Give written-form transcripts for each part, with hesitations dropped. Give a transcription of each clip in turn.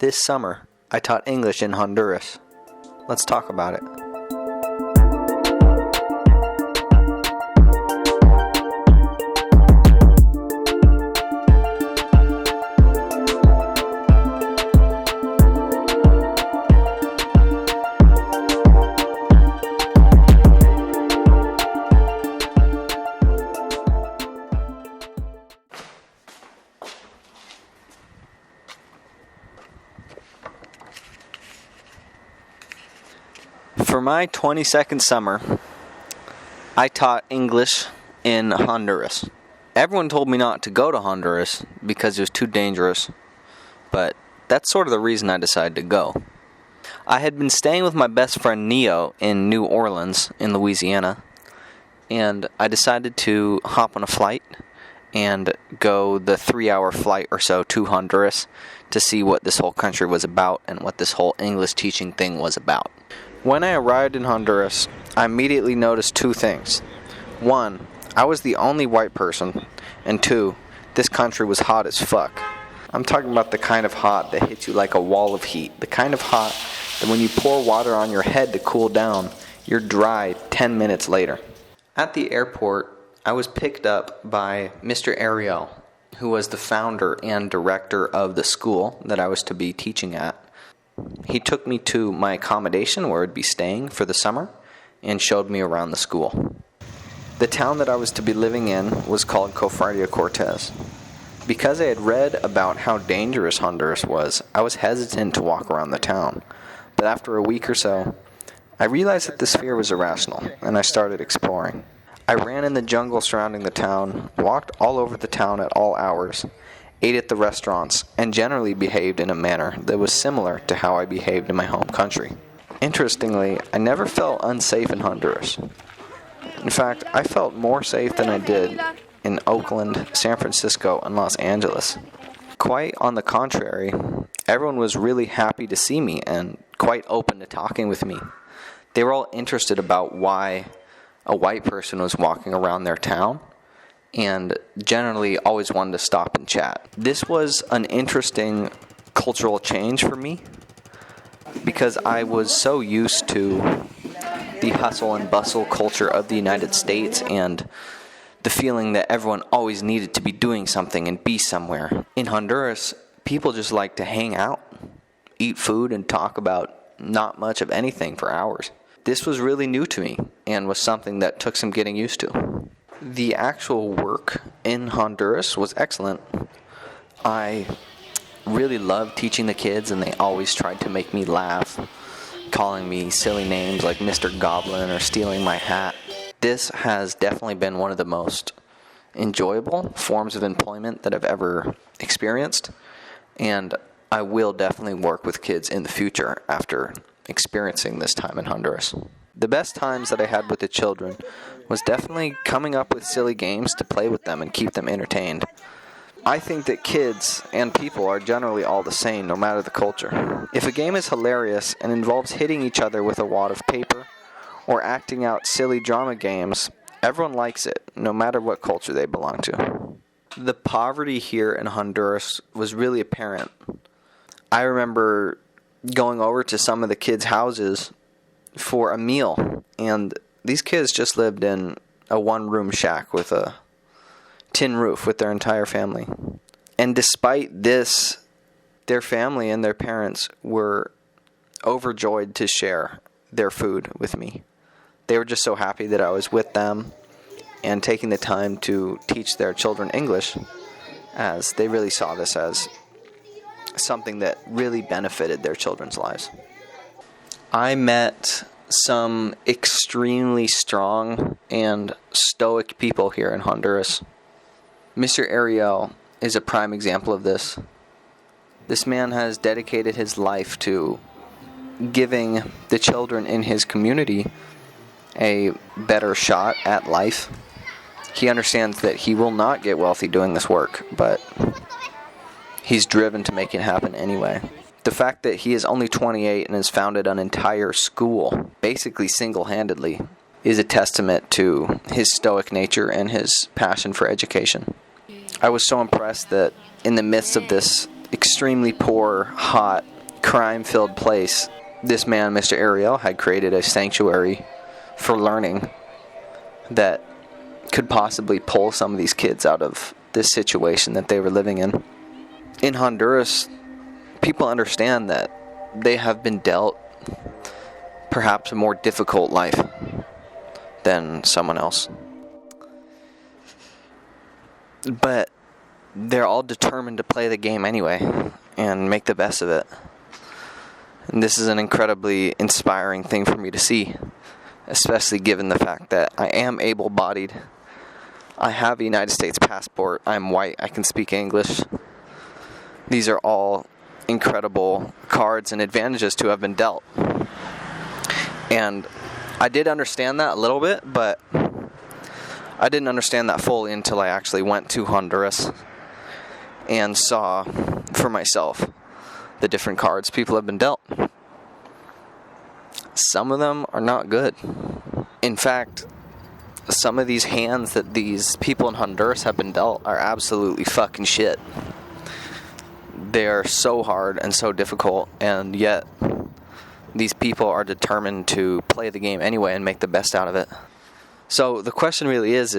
This summer, I taught English in Honduras. Let's talk about it. For my 22nd summer, I taught English in Honduras. Everyone told me not to go to Honduras because it was too dangerous, but that's sort of the reason I decided to go. I had been staying with my best friend Neo in New Orleans in Louisiana, and I decided to hop on a flight and go the 3-hour flight or so to Honduras to see what this whole country was about and what this whole English teaching thing was about. When I arrived in Honduras, I immediately noticed two things. One, I was the only white person, and two, this country was hot as fuck. I'm talking about the kind of hot that hits you like a wall of heat, the kind of hot that when you pour water on your head to cool down, you're dry 10 minutes later. At the airport, I was picked up by Mr. Ariel, who was the founder and director of the school that I was to be teaching at. He took me to my accommodation where I'd be staying for the summer and showed me around the school. The town that I was to be living in was called Cofradia Cortez. Because I had read about how dangerous Honduras was, I was hesitant to walk around the town. But after a week or so, I realized that this fear was irrational, and I started exploring. I ran in the jungle surrounding the town, walked all over the town at all hours, ate at the restaurants, and generally behaved in a manner that was similar to how I behaved in my home country. Interestingly, I never felt unsafe in Honduras. In fact, I felt more safe than I did in Oakland, San Francisco, and Los Angeles. Quite on the contrary, everyone was really happy to see me and quite open to talking with me. They were all interested about why a white person was walking around their town, and generally always wanted to stop and chat. This was an interesting cultural change for me because I was so used to the hustle and bustle culture of the United States and the feeling that everyone always needed to be doing something and be somewhere. In Honduras, people just like to hang out, eat food, and talk about not much of anything for hours. This was really new to me and was something that took some getting used to. The actual work in Honduras was excellent. I really loved teaching the kids, and they always tried to make me laugh, calling me silly names like Mr. Goblin or stealing my hat. This has definitely been one of the most enjoyable forms of employment that I've ever experienced, and I will definitely work with kids in the future after experiencing this time in Honduras. The best times that I had with the children was definitely coming up with silly games to play with them and keep them entertained. I think that kids and people are generally all the same, no matter the culture. If a game is hilarious and involves hitting each other with a wad of paper or acting out silly drama games, everyone likes it, no matter what culture they belong to. The poverty here in Honduras was really apparent. I remember going over to some of the kids' houses for a meal, and these kids just lived in a one-room shack with a tin roof with their entire family. And despite this, their family and their parents were overjoyed to share their food with me. They were just so happy that I was with them and taking the time to teach their children English, as they really saw this as something that really benefited their children's lives. I met some extremely strong and stoic people here in Honduras. Mr. Ariel is a prime example of this. This man has dedicated his life to giving the children in his community a better shot at life. He understands that he will not get wealthy doing this work, but he's driven to make it happen anyway. The fact that he is only 28 and has founded an entire school, basically single-handedly, is a testament to his stoic nature and his passion for education. I was so impressed that in the midst of this extremely poor, hot, crime-filled place, this man, Mr. Ariel, had created a sanctuary for learning that could possibly pull some of these kids out of this situation that they were living in. In Honduras, people understand that they have been dealt perhaps a more difficult life than someone else. But they're all determined to play the game anyway and make the best of it. And this is an incredibly inspiring thing for me to see, especially given the fact that I am able-bodied. I have a United States passport. I'm white. I can speak English. These are all incredible cards and advantages to have been dealt. And I did understand that a little bit, but I didn't understand that fully until I actually went to Honduras and saw for myself the different cards people have been dealt. Some of them are not good. In fact, some of these hands that these people in Honduras have been dealt are absolutely fucking shit. They are so hard and so difficult, and yet these people are determined to play the game anyway and make the best out of it. So the question really is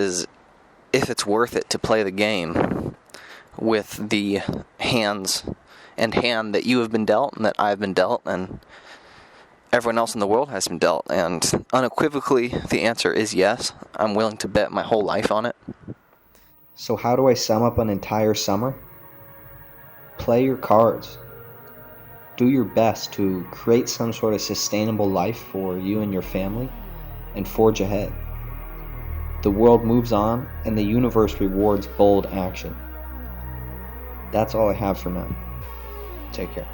if it's worth it to play the game with the hands and hand that you have been dealt and that I've been dealt and everyone else in the world has been dealt. And unequivocally, the answer is yes. I'm willing to bet my whole life on it. So how do I sum up an entire summer? Play your cards. Do your best to create some sort of sustainable life for you and your family and forge ahead. The world moves on and the universe rewards bold action. That's all I have for now. Take care.